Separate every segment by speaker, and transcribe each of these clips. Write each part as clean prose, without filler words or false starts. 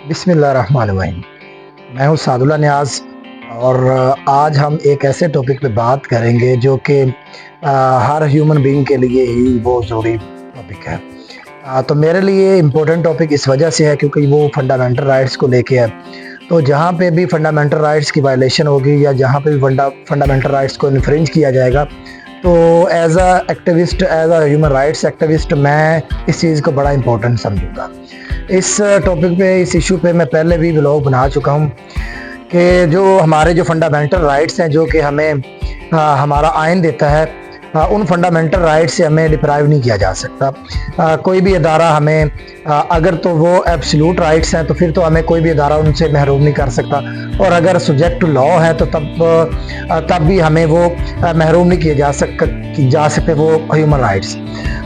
Speaker 1: बिस्मिल्लाहिर्रहमानिर्रहीम। मैं हूँ सादुल्ला नियाज़ और आज हम एक ऐसे टॉपिक पे बात करेंगे जो कि हर ह्यूमन बीइंग के लिए ही बहुत ज़रूरी टॉपिक है। तो मेरे लिए इम्पोर्टेंट टॉपिक इस वजह से है क्योंकि वो फंडामेंटल राइट्स को लेके है। तो जहाँ पे भी फंडामेंटल राइट्स की वायलेशन होगी या जहाँ पे भी फंडामेंटल राइट्स को इन्फ्रिंज किया जाएगा, तो as a activist, as a human rights activist, मैं इस चीज़ को बड़ा इम्पोर्टेंट समझूंगा। इस टॉपिक पे, इस इशू पे मैं पहले भी व्लॉग बना चुका हूँ कि जो हमारे जो फंडामेंटल राइट्स हैं, जो कि हमें हमारा आइन देता है, उन फंडामेंटल राइट्स से हमें डिप्राइव नहीं किया जा सकता। कोई भी अदारा हमें अगर तो वो एब्सोल्यूट राइट्स हैं तो फिर तो हमें कोई भी अदारा उनसे महरूम नहीं कर सकता, और अगर सब्जेक्ट टू लॉ है तो तब भी हमें वो महरूम नहीं किए जा सकते वो ह्यूमन राइट्स।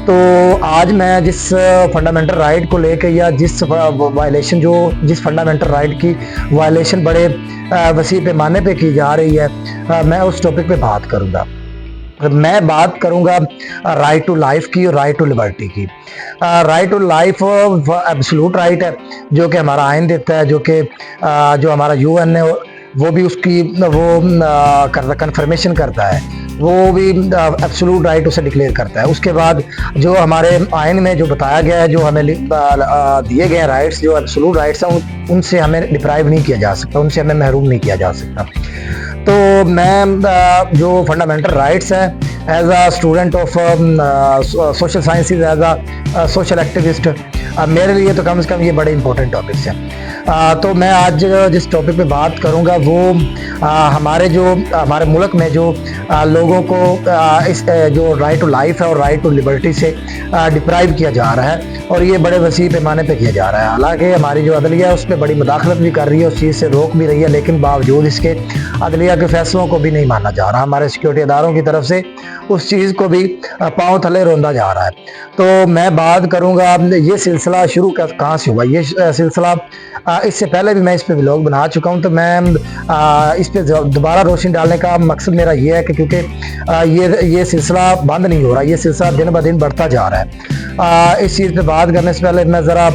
Speaker 1: तो आज मैं जिस फंडामेंटल राइट को लेकर या जिस वायलेशन, जिस फंडामेंटल राइट की वायलेशन बड़े वसी पैमाने पे की जा रही है, मैं उस टॉपिक पे बात करूँगा। मैं बात करूंगा राइट टू लाइफ की और राइट टू लिबर्टी की। Right to life absolute right है जो कि हमारा आइन देता है, जो हमारा यूएन है वो भी उसकी वो कन्फर्मेशन करता है, वो भी एब्सोल्यूट राइट उसे डिक्लेयर करता है। उसके बाद जो हमारे आइन में जो बताया गया है, जो हमें दिए गए राइट्स, जो एब्सोल्यूट राइट्स हैं, उनसे हमें डिप्राइव नहीं किया जा सकता, उनसे हमें महरूम नहीं किया जा सकता। तो मैं जो फंडामेंटल राइट्स हैं, as a student of social sciences, as a social activist, मेरे लिए तो कम से कम ये बड़े इंपॉर्टेंट टॉपिक्स हैं। तो मैं आज जिस टॉपिक पे बात करूंगा वो हमारे मुल्क में जो लोगों को इस जो राइट टू लाइफ है और राइट टू लिबर्टी से डिप्राइव किया जा रहा है, और ये बड़े वसी पैमाने पे किया जा रहा है। हालांकि हमारी जो अदलिया है उस पर बड़ी मुदाखलत भी कर रही है, उस चीज़ से रोक भी रही है, लेकिन बावजूद इसके अदलिया के फैसलों को भी नहीं माना जा रहा। हमारे सिक्योरिटी इदारों की तरफ से उस चीज़ को भी पाँव थले रौंदा जा रहा है। तो मैं बात करूँगा ये सिलसिला शुरू कहाँ से हुआ। ये सिलसिला इससे पहले भी मैं इस पर व्लॉग बना चुका हूँ, तो मैं इस पर दोबारा रोशनी डालने का मकसद मेरा ये है कि क्योंकि ये सिलसिला बंद नहीं हो रहा, ये सिलसिला दिन ब दिन बढ़ता जा रहा है। इस चीज़ पे बात करने से पहले मैं ज़रा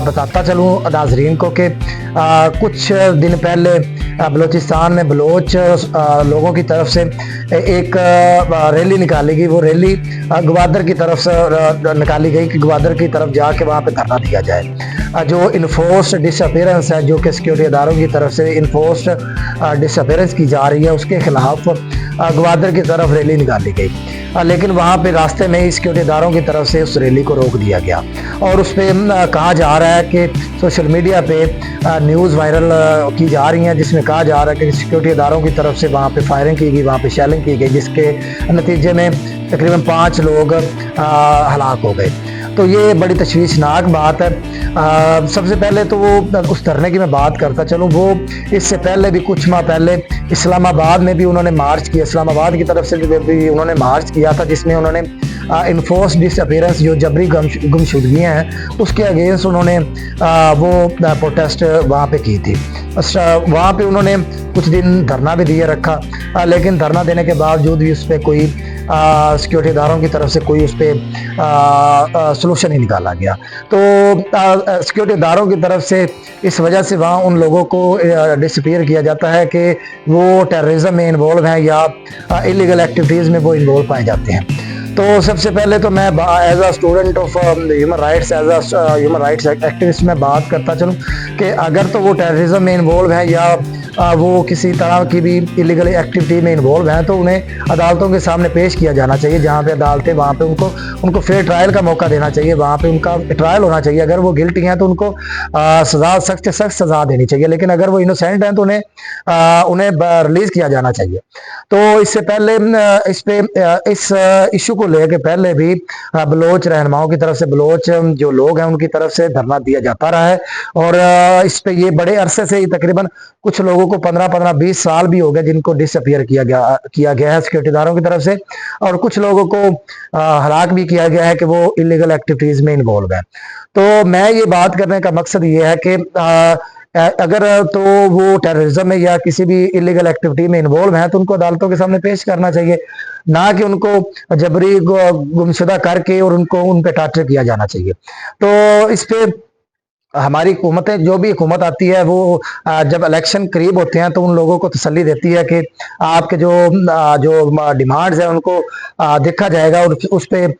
Speaker 1: बताता चलूँ नाजरीन को कि कुछ दिन पहले बलूचिस्तान में बलोच लोगों की तरफ से एक रैली निकाली गई। वो रैली गवादर की तरफ से निकाली गई कि गवादर की तरफ जाके वहाँ पे धरना दिया जाए। जो इन्फोर्स्ड डिसअपीयरेंस है, जो कि सिक्योरिटी इदारों की तरफ से इन्फोर्स्ड डिसअपीयरेंस की जा रही है, उसके खिलाफ गवादर की तरफ रैली निकाली गई। लेकिन वहाँ पे रास्ते में ही सिक्योरिटी इदारों की तरफ से उस रैली को रोक दिया गया, और उस पर कहा जा रहा है कि सोशल मीडिया पे न्यूज़ वायरल की जा रही हैं जिसमें कहा जा रहा है कि सिक्योरिटी इदारों की तरफ से वहाँ पे फायरिंग की गई, वहाँ पे शेलिंग की गई, जिसके नतीजे में तकरीबन 5 लोग हलाक हो गए। तो ये बड़ी तशवीशनाक बात है। सबसे पहले तो वो उस धरने की मैं बात करता चलूँ, वो इससे पहले भी कुछ माह पहले इस्लामाबाद में भी उन्होंने मार्च किया, इस्लामाबाद की तरफ से भी उन्होंने मार्च किया था, जिसमें उन्होंने इन्फोर्स डिसअपीयरेंस, जो जबरी गुमशुदगियाँ हैं, उसके अगेंस्ट उन्होंने वो प्रोटेस्ट वहाँ पे की थी। वहाँ पे उन्होंने कुछ दिन धरना भी दिए रखा, लेकिन धरना देने के बावजूद भी उस पर कोई सिक्योरिटी इदारों की तरफ से कोई उस पर सलूशन नहीं निकाला गया। तो सिक्योरिटी इदारों की तरफ से इस वजह से वहाँ उन लोगों को डिसअपीयर किया जाता है कि वो टेररिज्म में इन्वॉल्व हैं या इलीगल एक्टिविटीज़ में वो इन्वॉल्व पाए जाते हैं। तो सबसे पहले तो मैं as a student of human rights, as a human rights activist मैं बात करता चलूँ कि अगर तो वो टेररिज्म में इन्वॉल्व है या वो किसी तरह की भी इलीगल एक्टिविटी में इन्वॉल्व हैं, तो उन्हें अदालतों के सामने पेश किया जाना चाहिए। जहाँ पे अदालतें, वहाँ पे उनको फेयर ट्रायल का मौका देना चाहिए, वहाँ पे उनका ट्रायल होना चाहिए। अगर वो गिल्टी हैं तो उनको सज़ा, सख्त से सख्त सज़ा देनी चाहिए, लेकिन अगर वो इनोसेंट हैं तो उन्हें रिलीज़ किया जाना चाहिए। तो इससे पहले इस इशू को लेकर पहले भी बलोच रहनुमाओं की तरफ से, बलोच जो लोग हैं उनकी तरफ से धरना दिया जाता रहा है, और इस पे ये बड़े अरसे से ही तकरीबन कुछ लोगों को 15-20 साल भी हो गए जिनको डिसअपीयर किया गया है सिक्योरिटी इदारों की तरफ से, और कुछ लोगों को हलाक भी किया गया है कि वो इलीगल एक्टिविटीज में इन्वॉल्व है। तो मैं ये बात करने का मकसद ये है कि अगर तो वो टेररिज्म में या किसी भी इलीगल एक्टिविटी में इन्वॉल्व हैं तो उनको अदालतों के सामने पेश करना चाहिए, ना कि उनको जबरी गुमशुदा करके और उन पे टार्चर किया जाना चाहिए। तो इस पे हमारी हुकूमतें, जो भी हुकूमत आती है वो जब इलेक्शन करीब होते हैं तो उन लोगों को तसल्ली देती है कि आपके जो डिमांड्स हैं उनको देखा जाएगा और उस पर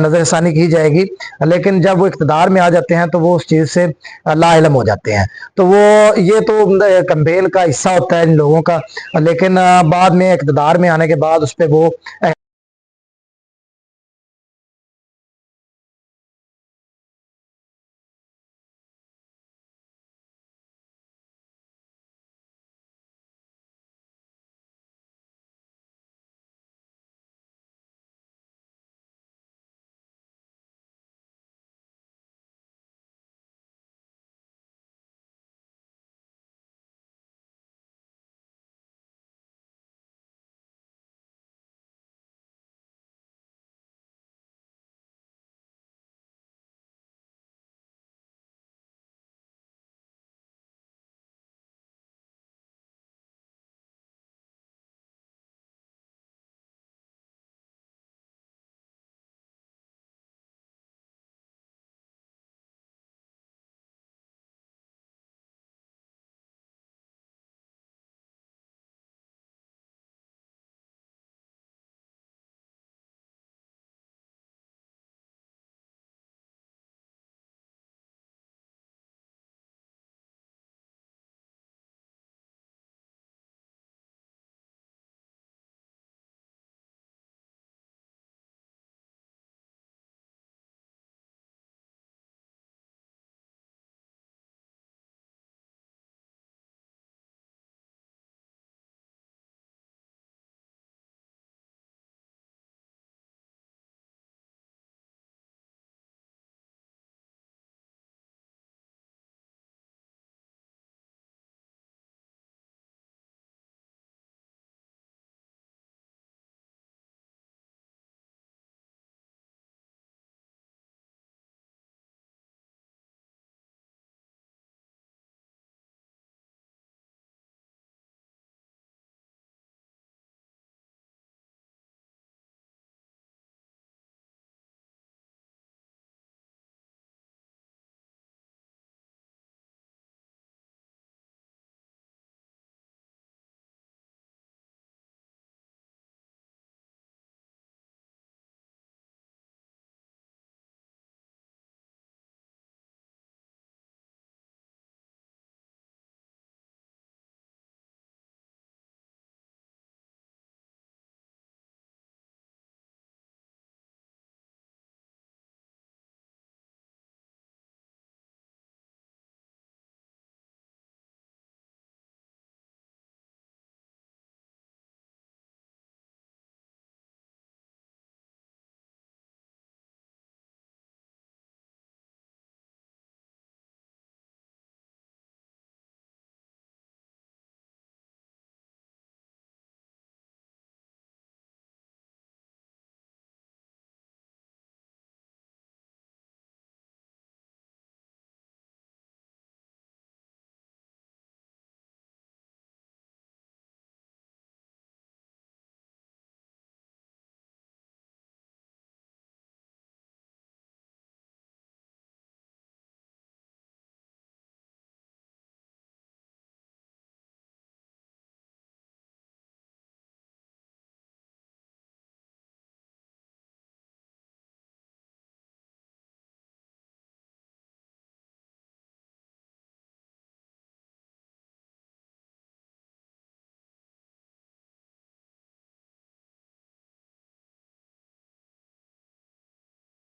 Speaker 1: नज़रसानी की जाएगी। लेकिन जब वो इक़्तिदार में आ जाते हैं तो वो उस चीज़ से लाइलम हो जाते हैं। तो वो ये तो कैंपेन का हिस्सा होता है इन लोगों का, लेकिन बाद में इक़्तिदार में आने के बाद उस पर वो